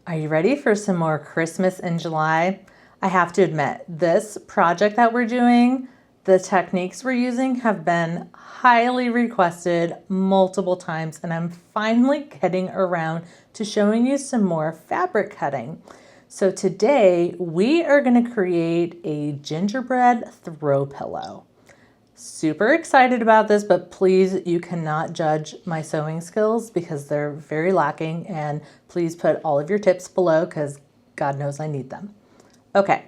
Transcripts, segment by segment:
Are you ready for some more Christmas in July? I have to admit, this project that we're doing, the techniques we're using have been highly requested multiple times, and I'm finally getting around to showing you some more fabric cutting. So today we are going to create a gingerbread throw pillow. Super excited about this, but please, you cannot judge my sewing skills because they're very lacking, and please put all of your tips below because God knows I need them. Okay,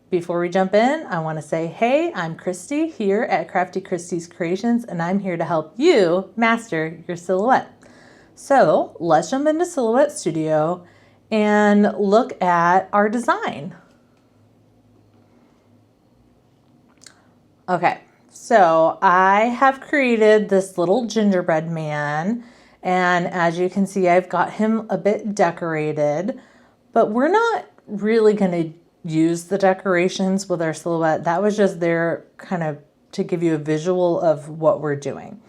before we jump in, I want to say, hey, I'm Christy here at Crafty Christy's Creations, and I'm here to help you master your silhouette. So let's jump into Silhouette Studio and look at our design. Okay, so I have created this little gingerbread man, and as you can see, I've got him a bit decorated, but we're not really going to use the decorations with our silhouette. That was just there kind of to give you a visual of what we're doing.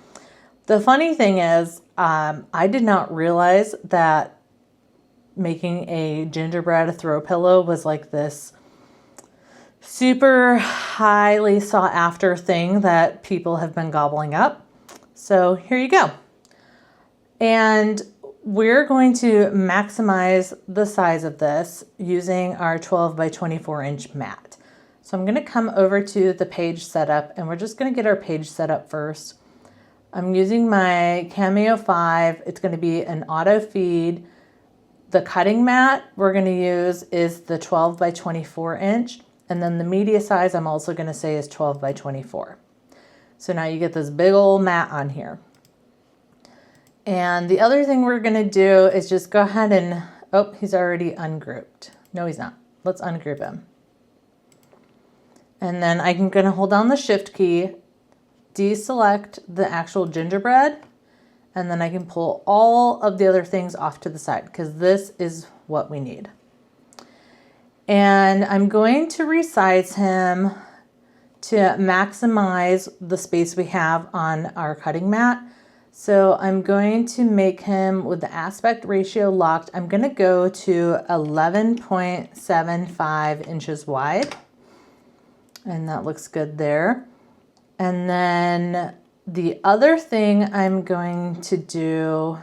The funny thing is, I did not realize that making a gingerbread throw pillow was like this super highly sought after thing that people have been gobbling up. So here you go. And we're going to maximize the size of this using our 12 by 24 inch mat. So I'm going to come over to the page setup, and we're just going to get our page set up first. I'm using my Cameo 5. It's going to be an auto feed. The cutting mat we're going to use is the 12 by 24 inch. And then the media size I'm also going to say is 12 by 24. So now you get this big old mat on here. And the other thing we're going to do is just go ahead and, oh, he's already ungrouped. No, he's not. Let's ungroup him. And then I'm going to hold down the shift key, deselect the actual gingerbread, and then I can pull all of the other things off to the side because this is what we need. And I'm going to resize him to maximize the space we have on our cutting mat. So I'm going to make him, with the aspect ratio locked, I'm going to go to 11.75 inches wide. And that looks good there. And then the other thing I'm going to do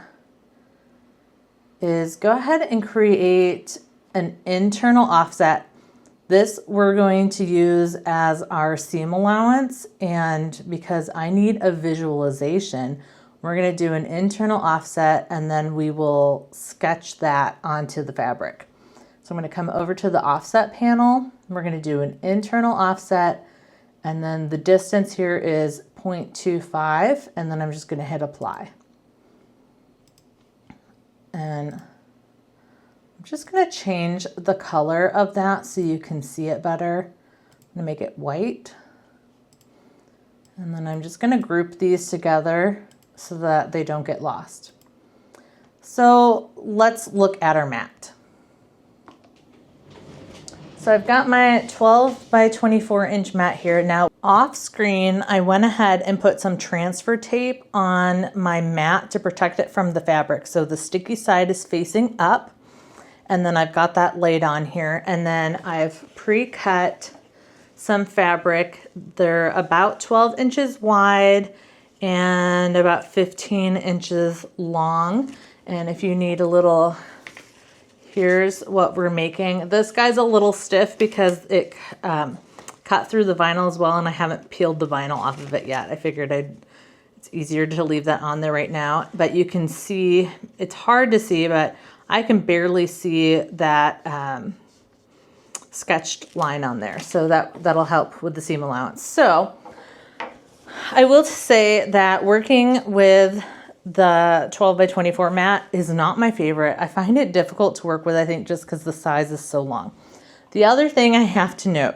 is go ahead and create an internal offset. This we're going to use as our seam allowance, and because I need a visualization, we're going to do an internal offset, and then we will sketch that onto the fabric. So I'm going to come over to the offset panel. We're going to do an internal offset, and then the distance here is 0.25, and then I'm just going to hit apply. And I'm just going to change the color of that so you can see it better. I'm going to make it white. And then I'm just going to group these together so that they don't get lost. So let's look at our mat. So I've got my 12 by 24 inch mat here. Now off screen, I went ahead and put some transfer tape on my mat to protect it from the fabric. So the sticky side is facing up. And then I've got that laid on here. And then I've pre-cut some fabric. They're about 12 inches wide and about 15 inches long. And if you need a little, here's what we're making. This guy's a little stiff because it cut through the vinyl as well, and I haven't peeled the vinyl off of it yet. I figured it's easier to leave that on there right now. But you can see, it's hard to see, but I can barely see that sketched line on there. So that'll help with the seam allowance. So I will say that working with the 12 by 24 mat is not my favorite. I find it difficult to work with, I think, just because the size is so long. The other thing I have to note,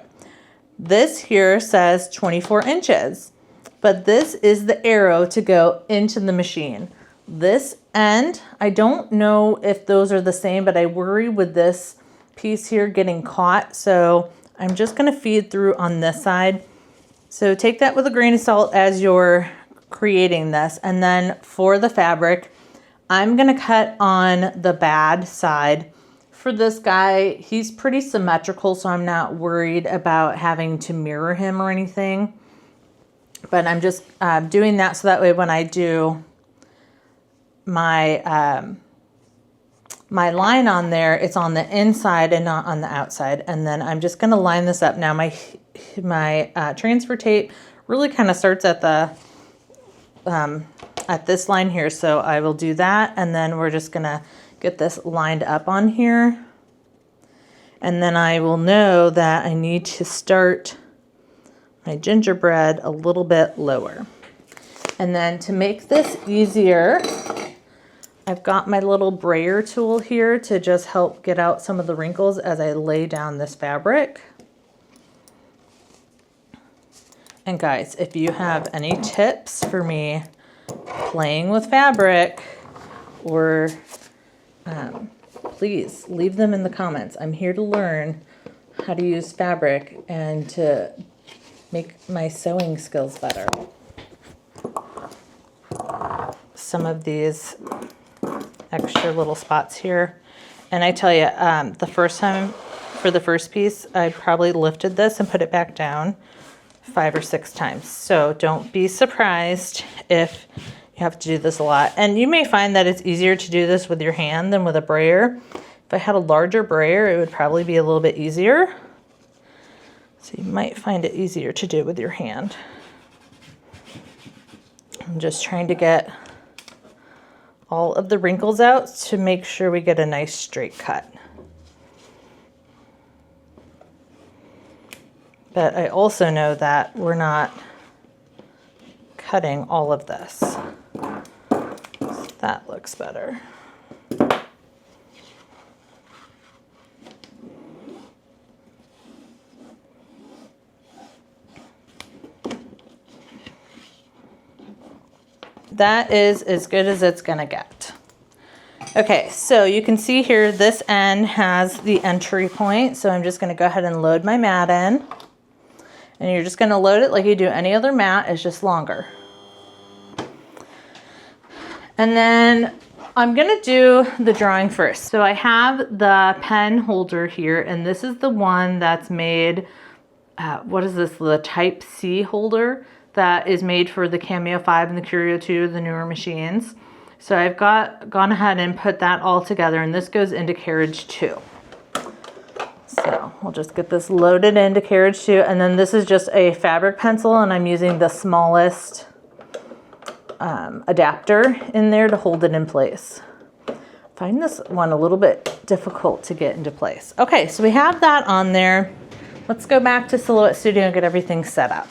this here says 24 inches, but this is the arrow to go into the machine. This end, I don't know if those are the same, but I worry with this piece here getting caught. So I'm just going to feed through on this side. So take that with a grain of salt as you're creating this. And then for the fabric, I'm going to cut on the bad side for this guy, he's pretty symmetrical, so I'm not worried about having to mirror him or anything. But I'm just doing that so that way when I do my my line on there, it's on the inside and not on the outside. And then I'm just going to line this up. Now my transfer tape really kind of starts at the at this line here, so I will do that, and then we're just gonna get this lined up on here, and then I will know that I need to start my gingerbread a little bit lower. And then to make this easier, I've got my little brayer tool here to just help get out some of the wrinkles as I lay down this fabric. And guys, if you have any tips for me playing with fabric, or please leave them in the comments. I'm here to learn how to use fabric and to make my sewing skills better. Some of these extra little spots here. And I tell you, the first time for the first piece, I probably lifted this and put it back down 5 or 6 times. So don't be surprised if you have to do this a lot. And you may find that it's easier to do this with your hand than with a brayer. If I had a larger brayer, it would probably be a little bit easier. So you might find it easier to do with your hand. I'm just trying to get all of the wrinkles out to make sure we get a nice straight cut. But I also know that we're not cutting all of this. So that looks better. That is as good as it's gonna get. Okay, so you can see here this end has the entry point, so I'm just gonna go ahead and load my mat in. And you're just gonna load it like you do any other mat, it's just longer. And then I'm gonna do the drawing first. So I have the pen holder here, and this is the one that's made, what is this, the Type C holder that is made for the Cameo 5 and the Curio 2, the newer machines. So I've gone ahead and put that all together, and this goes into carriage 2. So we'll just get this loaded into carriage 2, and then this is just a fabric pencil, and I'm using the smallest adapter in there to hold it in place. I find this one a little bit difficult to get into place. Okay, so we have that on there. Let's go back to Silhouette Studio and get everything set up.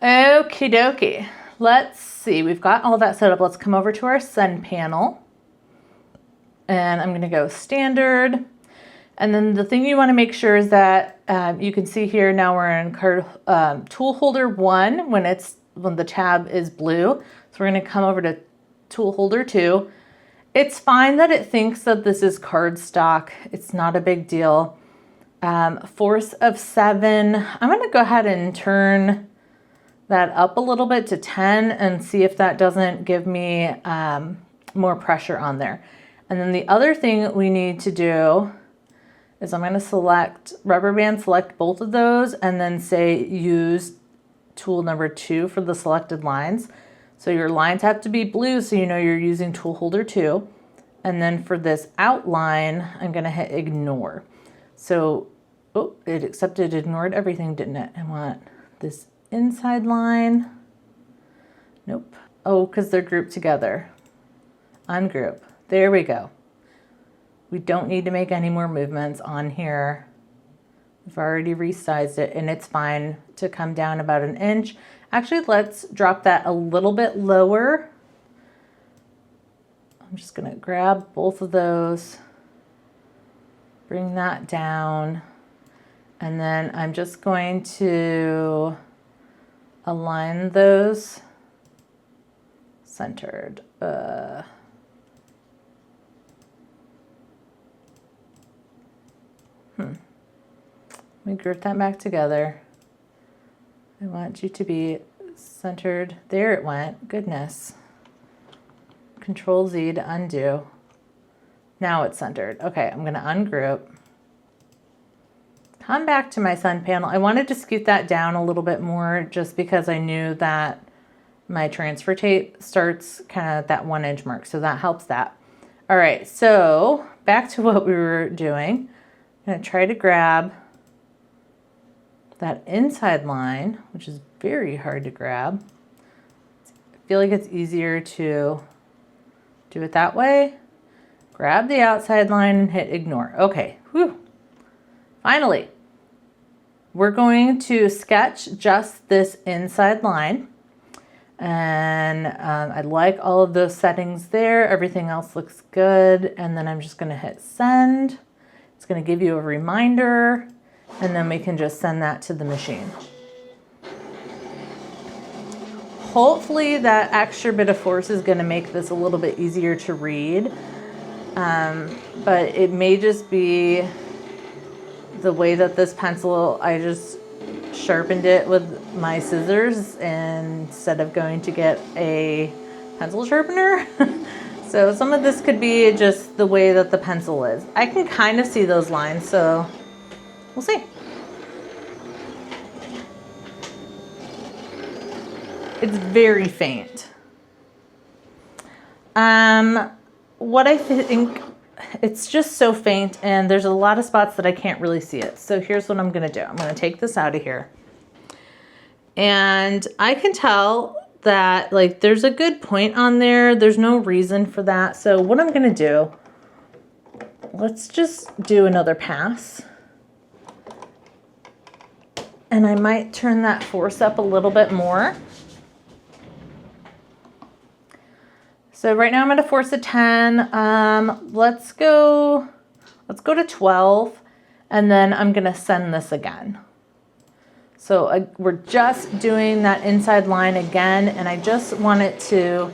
Okie dokie. Let's see, we've got all that set up. Let's come over to our send panel. And I'm gonna go standard. And then the thing you wanna make sure is that you can see here now we're in tool holder 1 when the tab is blue. So we're gonna come over to tool holder 2. It's fine that it thinks that this is cardstock. It's not a big deal. Force of 7. I'm gonna go ahead and turn that up a little bit to 10 and see if that doesn't give me more pressure on there. And then the other thing we need to do is I'm going to select rubber band, select both of those, and then say use tool number 2 for the selected lines. So your lines have to be blue so you know you're using tool holder 2. And then for this outline, I'm going to hit ignore. So, oh, it ignored everything, didn't it? I want this inside line. Nope. Oh, because they're grouped together. Ungroup. There we go. We don't need to make any more movements on here. We've already resized it, and it's fine to come down about 1 inch. Actually, let's drop that a little bit lower. I'm just gonna grab both of those, bring that down, and then I'm just going to align those centered. Let me group that back together. I want you to be centered. There it went. Goodness. Control Z to undo. Now it's centered. Okay, I'm gonna ungroup. Come back to my sun panel. I wanted to scoot that down a little bit more just because I knew that my transfer tape starts kind of at that 1 inch mark. So that helps that. All right, so back to what we were doing. I'm gonna try to grab that inside line, which is very hard to grab. I feel like it's easier to do it that way. Grab the outside line and hit ignore. Okay, whew. Finally, we're going to sketch just this inside line. And I like all of those settings there. Everything else looks good. And then I'm just gonna hit send. It's gonna give you a reminder, and then we can just send that to the machine. Hopefully that extra bit of force is gonna make this a little bit easier to read. But it may just be the way that this pencil, I just sharpened it with my scissors instead of going to get a pencil sharpener. So some of this could be just the way that the pencil is. I can kind of see those lines, so we'll see. It's very faint. What I think, it's just so faint, and there's a lot of spots that I can't really see it. So here's what I'm gonna do. I'm gonna take this out of here. And I can tell that like there's a good point on there. There's no reason for that. So what I'm gonna do, let's just do another pass. And I might turn that force up a little bit more. So right now I'm at a force of 10. Let's go to 12, and then I'm gonna send this again. So we're just doing that inside line again, and I just wanted to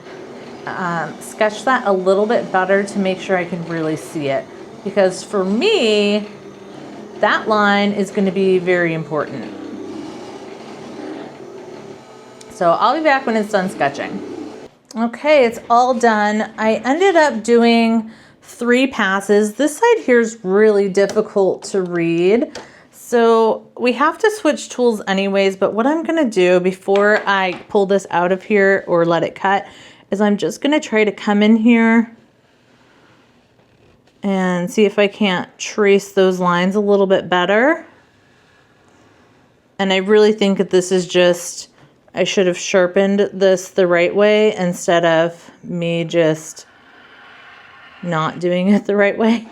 sketch that a little bit better to make sure I can really see it. Because for me, that line is gonna be very important. So I'll be back when it's done sketching. Okay, it's all done. I ended up doing 3 passes. This side here is really difficult to read. So we have to switch tools anyways, but what I'm gonna do before I pull this out of here or let it cut is I'm just gonna try to come in here and see if I can't trace those lines a little bit better. And I really think that this is just, I should have sharpened this the right way instead of me just not doing it the right way.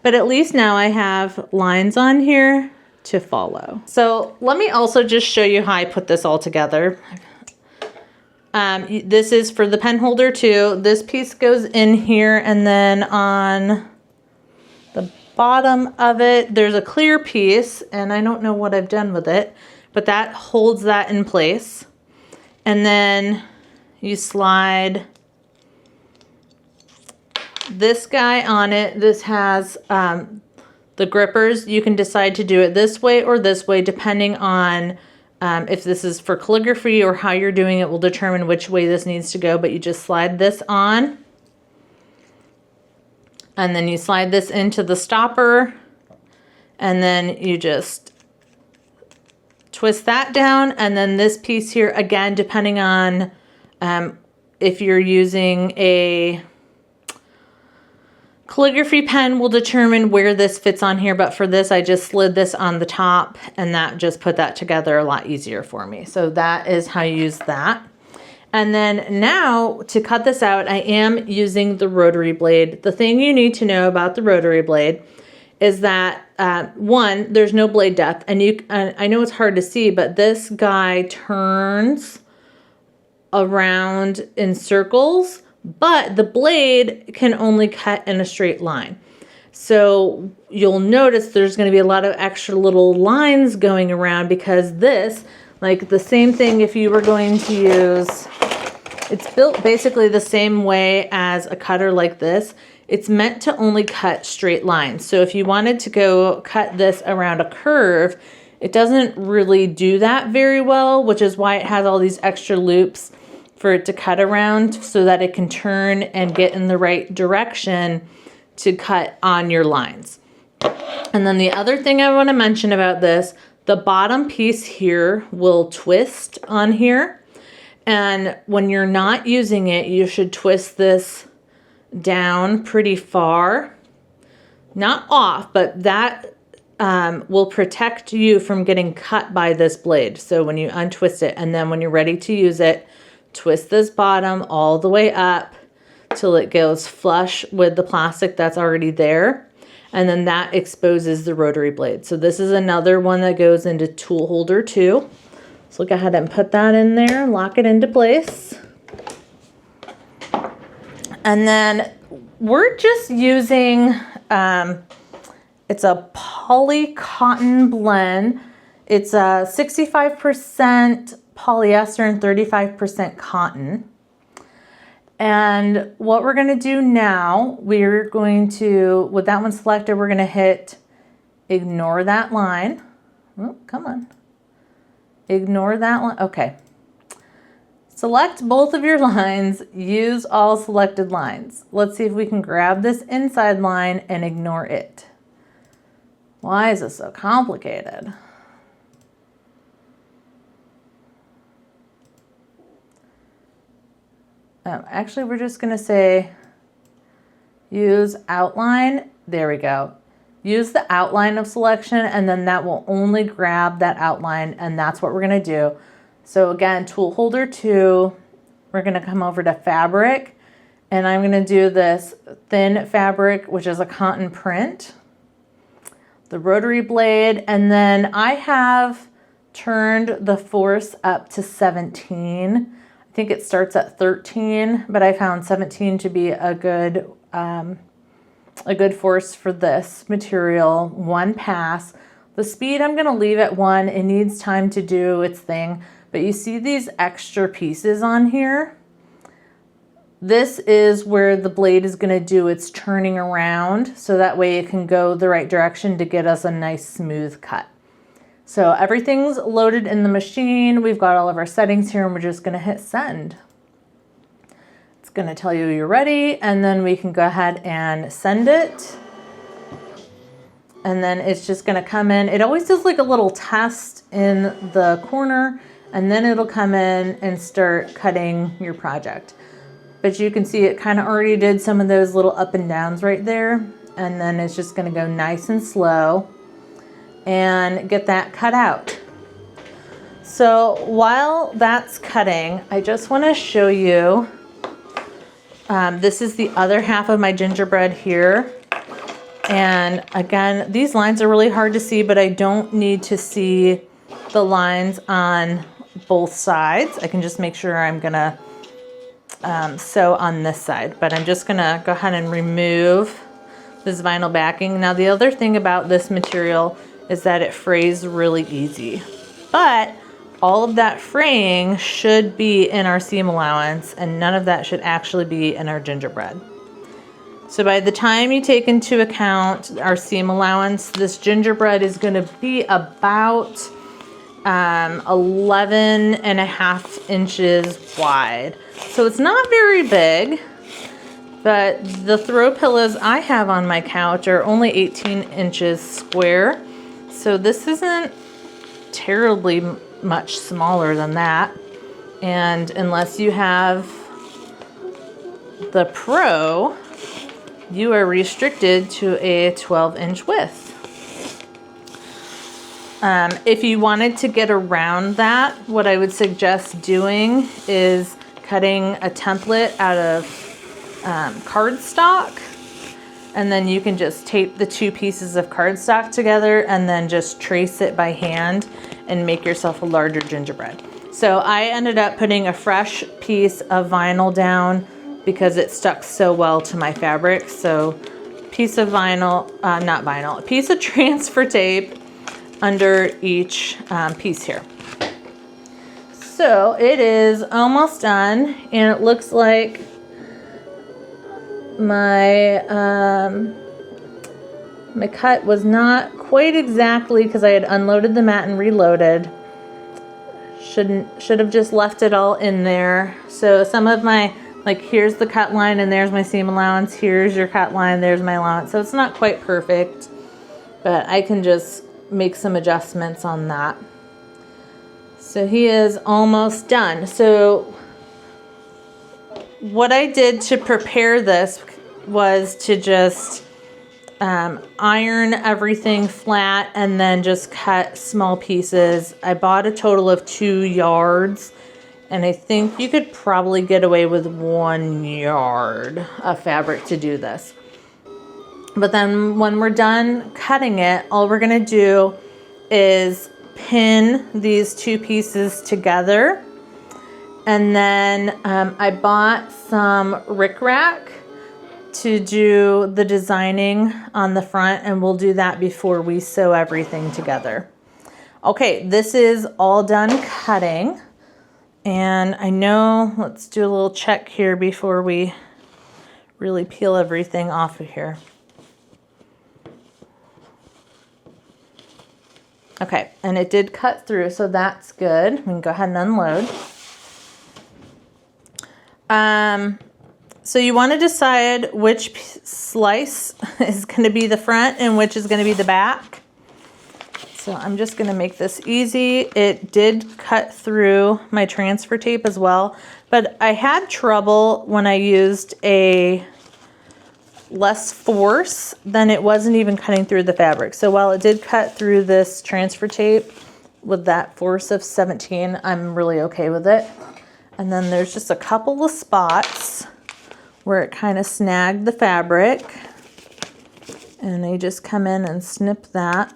But at least now I have lines on here to follow. So let me also just show you how I put this all together. This is for the pen holder too. This piece goes in here, and then on the bottom of it, there's a clear piece, and I don't know what I've done with it, but that holds that in place. And then you slide this guy on it. This has the grippers. You can decide to do it this way or this way, depending on if this is for calligraphy or how you're doing it will determine which way this needs to go. But you just slide this on, and then you slide this into the stopper, and then you just twist that down. And then this piece here, again, depending on if you're using a calligraphy pen, will determine where this fits on here. But for this, I just slid this on the top, and that just put that together a lot easier for me. So that is how you use that. And then now to cut this out, I am using the rotary blade. The thing you need to know about the rotary blade is that one, there's no blade depth, and I know it's hard to see, but this guy turns around in circles, but the blade can only cut in a straight line. So you'll notice there's going to be a lot of extra little lines going around, because this, like the same thing if you were going to use, it's built basically the same way as a cutter like this. It's meant to only cut straight lines. So if you wanted to go cut this around a curve, it doesn't really do that very well, which is why it has all these extra loops for it to cut around so that it can turn and get in the right direction to cut on your lines. And then the other thing I want to mention about this, the bottom piece here will twist on here. And when you're not using it, you should twist this down pretty far. Not off, but that will protect you from getting cut by this blade. So when you untwist it, and then when you're ready to use it, twist this bottom all the way up till it goes flush with the plastic that's already there. And then that exposes the rotary blade. So this is another one that goes into tool holder 2. So go ahead and put that in there, lock it into place. And then we're just using, it's a poly cotton blend. It's a 65% polyester and 35% cotton. And what we're gonna do now, we're going to, with that one selected, we're gonna hit ignore that line. Oh, come on. Ignore that line, okay. Select both of your lines, use all selected lines. Let's see if we can grab this inside line and ignore it. Why is this so complicated? Oh, actually, we're just gonna say use outline. There we go. Use the outline of selection, and then that will only grab that outline, and that's what we're gonna do. So again, tool holder 2, we're gonna come over to fabric, and I'm gonna do this thin fabric, which is a cotton print, the rotary blade, and then I have turned the force up to 17. I think it starts at 13, but I found 17 to be a good force for this material. 1 pass. The speed I'm gonna leave at 1. It needs time to do its thing. But you see these extra pieces on here? This is where the blade is gonna do its turning around, so that way it can go the right direction to get us a nice smooth cut. So everything's loaded in the machine. We've got all of our settings here, and we're just gonna hit send. It's gonna tell you you're ready, and then we can go ahead and send it. And then it's just gonna come in. It always does like a little test in the corner, and then it'll come in and start cutting your project. But you can see it kind of already did some of those little up and downs right there. And then it's just gonna go nice and slow and get that cut out. So while that's cutting, I just wanna show you, this is the other half of my gingerbread here. And again, these lines are really hard to see, but I don't need to see the lines on both sides. I can just make sure I'm gonna sew on this side, but I'm just gonna go ahead and remove this vinyl backing. Now the other thing about this material is that it frays really easy, but all of that fraying should be in our seam allowance, and none of that should actually be in our gingerbread. So by the time you take into account our seam allowance, this gingerbread is gonna be about 11.5 inches wide. So it's not very big, but the throw pillows I have on my couch are only 18 inches square. So this isn't terribly much smaller than that. And unless you have the Pro, you are restricted to a 12-inch width. If you wanted to get around that, what I would suggest doing is cutting a template out of cardstock, and then you can just tape the 2 pieces of cardstock together and then just trace it by hand and make yourself a larger gingerbread. So I ended up putting a fresh piece of vinyl down because it stuck so well to my fabric. So piece of vinyl, not vinyl, a piece of transfer tape under each piece here. So it is almost done, and it looks like my my cut was not quite exactly, because I had unloaded the mat and reloaded. Should have just left it all in there. So some of my like here's the cut line and there's my seam allowance, here's your cut line, there's my allowance. So it's not quite perfect, but I can just make some adjustments on that. So he is almost done. So what I did to prepare this was to just iron everything flat and then just cut small pieces. I bought a total of 2 yards, and I think you could probably get away with 1 yard of fabric to do this. But then when we're done cutting it, all we're gonna do is pin these 2 pieces together. And then I bought some Ric Rac to do the designing on the front, and we'll do that before we sew everything together. Okay, this is all done cutting. And I know, let's do a little check here before we really peel everything off of here. Okay, and it did cut through, so that's good. We can go ahead and unload. So you want to decide which slice is going to be the front and which is going to be the back. So I'm just going to make this easy. It did cut through my transfer tape as well, but I had trouble when I used a less force, then it wasn't even cutting through the fabric. So while it did cut through this transfer tape with that force of 17, I'm really okay with it. And then there's just a couple of spots where it kind of snagged the fabric, and you just come in and snip that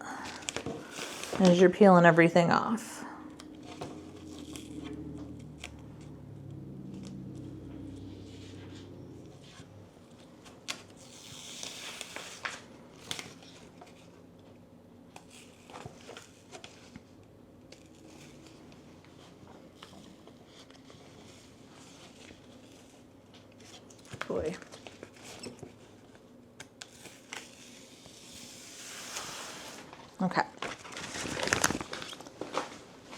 as you're peeling everything off. Boy. Okay.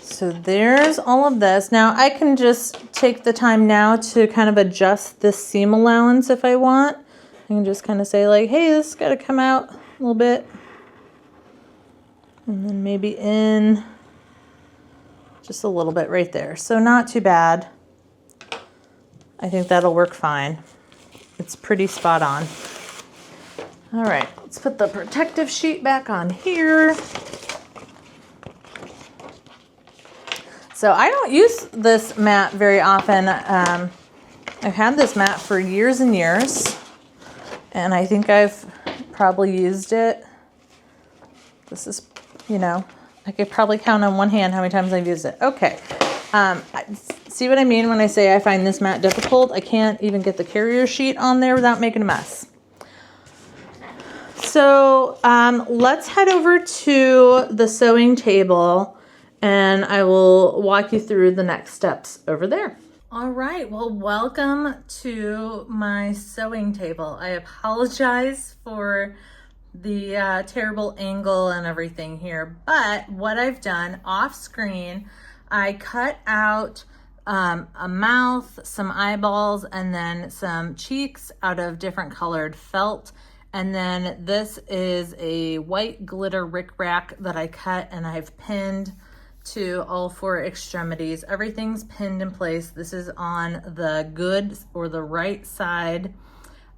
So there's all of this. Now I can just take the time now to kind of adjust this seam allowance if I want. I can just kind of say like, hey, this has got to come out a little bit. And then maybe in just a little bit right there. So not too bad. I think that'll work fine. It's pretty spot on. All right, let's put the protective sheet back on here. So I don't use this mat very often. I've had this mat for years and years, and I think I've probably used it. This is, you know, I could probably count on one hand how many times I've used it. Okay. See what I mean when I say I find this mat difficult? I can't even get the carrier sheet on there without making a mess. So let's head over to the sewing table and I will walk you through the next steps over there. All right, well, welcome to my sewing table. I apologize for the terrible angle and everything here, but what I've done off screen, I cut out a mouth, some eyeballs, and then some cheeks out of different colored felt. And then this is a white glitter Ric Rac that I cut and I've pinned to all 4 extremities. Everything's pinned in place. This is on the good or the right side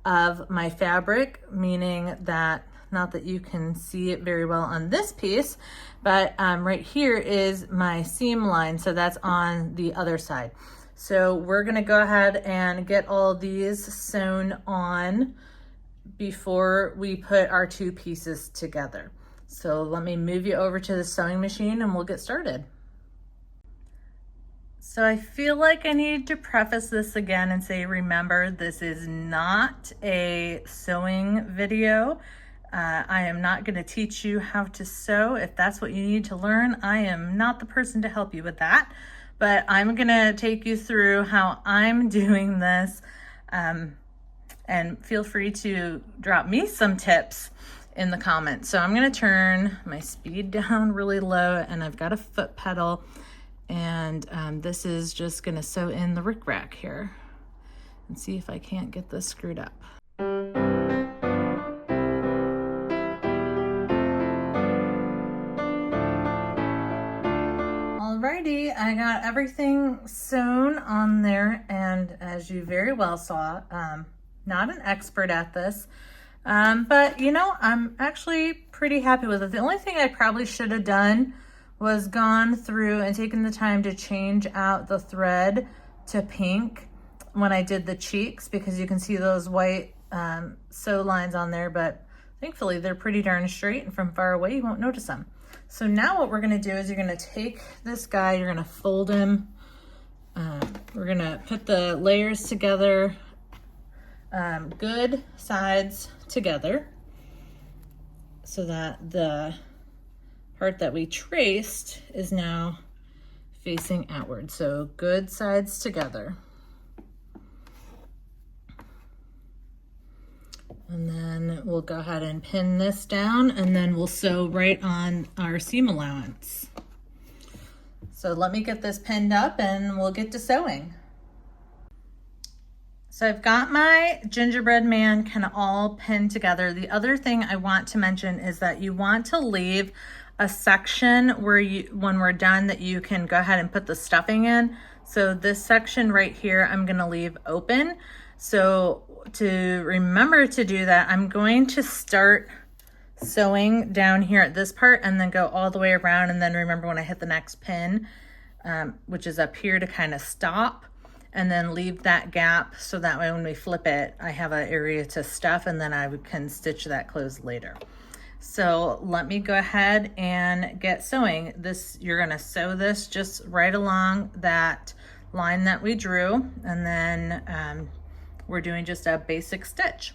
of my fabric, meaning that, not that you can see it very well on this piece, but right here is my seam line. So that's on the other side. So we're gonna go ahead and get all these sewn on before we put our 2 pieces together. So let me move you over to the sewing machine and we'll get started. So I feel like I need to preface this again and say, remember, this is not a sewing video. I am not going to teach you how to sew. If that's what you need to learn, I am not the person to help you with that. But I'm going to take you through how I'm doing this. And feel free to drop me some tips in the comments. So I'm going to turn my speed down really low, and I've got a foot pedal. And this is just going to sew in the Ric Rac here. and see if I can't get this screwed up. Alrighty, I got everything sewn on there, and as you very well saw, not an expert at this, but you know, I'm actually pretty happy with it. The only thing I probably should have done was gone through and taken the time to change out the thread to pink when I did the cheeks, because you can see those white sew lines on there, but thankfully they're pretty darn straight, and from far away you won't notice them. So now what we're gonna do is you're gonna take this guy, you're gonna fold him, we're gonna put the layers together, good sides together, so that the part that we traced is now facing outward. So good sides together. And then we'll go ahead and pin this down, and then we'll sew right on our seam allowance. So let me get this pinned up and we'll get to sewing. So I've got my gingerbread man kind of all pinned together. The other thing I want to mention is that you want to leave a section where you, when we're done, that you can go ahead and put the stuffing in. So this section right here, I'm gonna leave open. So to remember to do that, I'm going to start sewing down here at this part and then go all the way around, and then remember when I hit the next pin, which is up here, to kind of stop and then leave that gap, so that way when we flip it, I have an area to stuff, and then I can stitch that closed later. So let me go ahead and get sewing. This, you're gonna sew this just right along that line that we drew, and then we're doing just a basic stitch.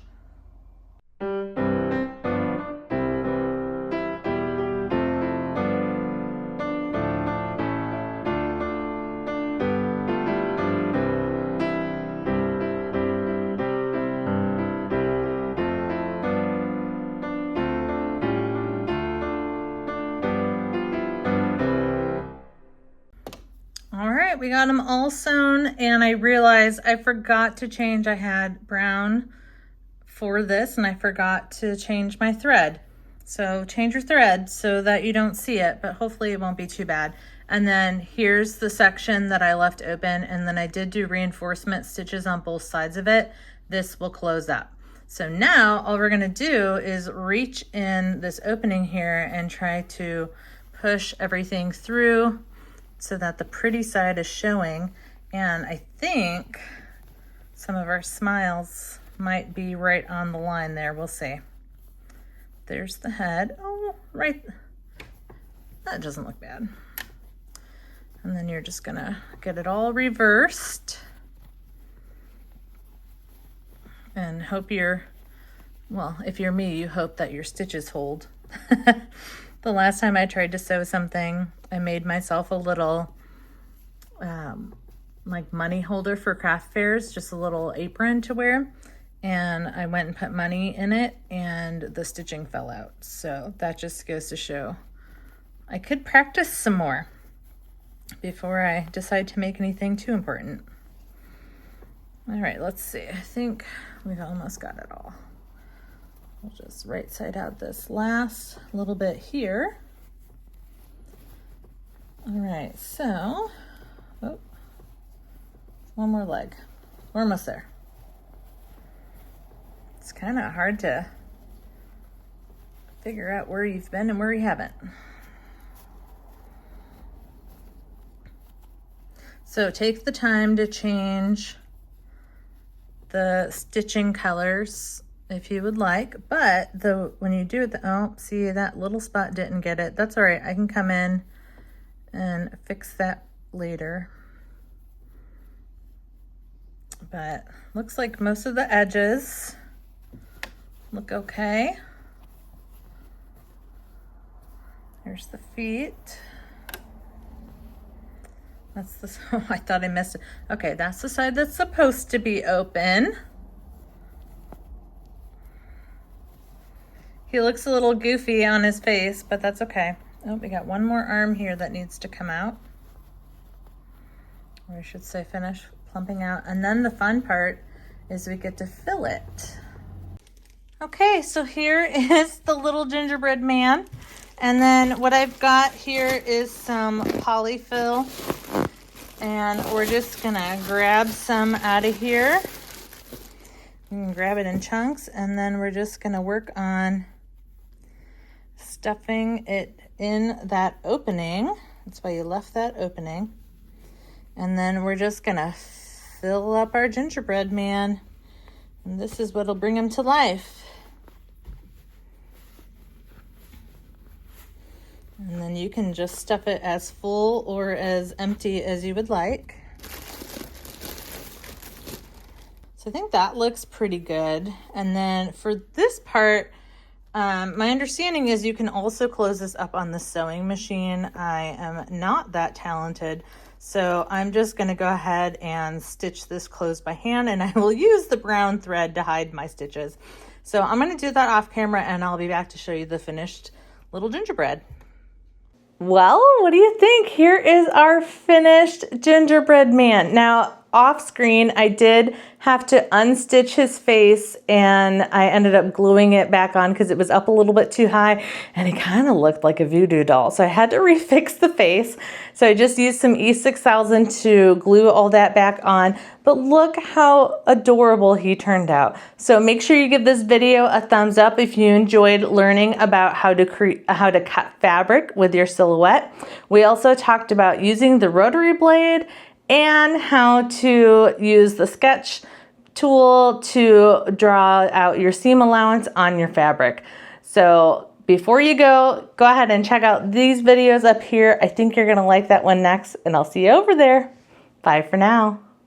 All right, we got them all sewn, and I realized I forgot to change. I had brown for this, and I forgot to change my thread. So change your thread so that you don't see it, but hopefully it won't be too bad. And then here's the section that I left open, and then I did do reinforcement stitches on both sides of it. This will close up. So now all we're gonna do is reach in this opening here and try to push everything through so that the pretty side is showing. And I think some of our smiles might be right on the line there. We'll see. There's the head. Oh, right. That doesn't look bad. And then you're just gonna get it all reversed and hope well, if you're me, you hope that your stitches hold. The last time I tried to sew something, I made myself a little like money holder for craft fairs, just a little apron to wear. And I went and put money in it, and the stitching fell out. So that just goes to show I could practice some more before I decide to make anything too important. All right, let's see. I think we've almost got it all. We'll just right side out this last little bit here. All right, so, oh, one more leg. We're almost there. It's kind of hard to figure out where you've been and where you haven't. So take the time to change the stitching colors if you would like, but when you do it, oh, see, that little spot didn't get it. That's all right. I can come in and fix that later. But looks like most of the edges look okay. Here's the feet. That's the, oh, I thought I missed it. Okay, that's the side that's supposed to be open. He looks a little goofy on his face, but that's okay. Oh, we got one more arm here that needs to come out. Or I should say finish plumping out. And then the fun part is we get to fill it. Okay, so here is the little gingerbread man. And then what I've got here is some polyfill. And we're just gonna grab some out of here. You can grab it in chunks, and then we're just gonna work on stuffing it in that opening. That's why you left that opening. And then we're just gonna fill up our gingerbread man. And this is what'll bring him to life. And then you can just stuff it as full or as empty as you would like. So I think that looks pretty good. And then for this part, my understanding is you can also close this up on the sewing machine. I am not that talented, so I'm just gonna go ahead and stitch this closed by hand, and I will use the brown thread to hide my stitches. So I'm gonna do that off camera, and I'll be back to show you the finished little gingerbread. Well, what do you think? Here is our finished gingerbread man. Now, off screen, I did have to unstitch his face, and I ended up gluing it back on because it was up a little bit too high, and he kind of looked like a voodoo doll. So I had to refix the face. So I just used some E6000 to glue all that back on. But look how adorable he turned out. So make sure you give this video a thumbs up if you enjoyed learning about how to cut fabric with your silhouette. We also talked about using the rotary blade and how to use the sketch tool to draw out your seam allowance on your fabric. So before you go ahead and check out these videos up here. I think you're gonna like that one next, and I'll see you over there. Bye for now.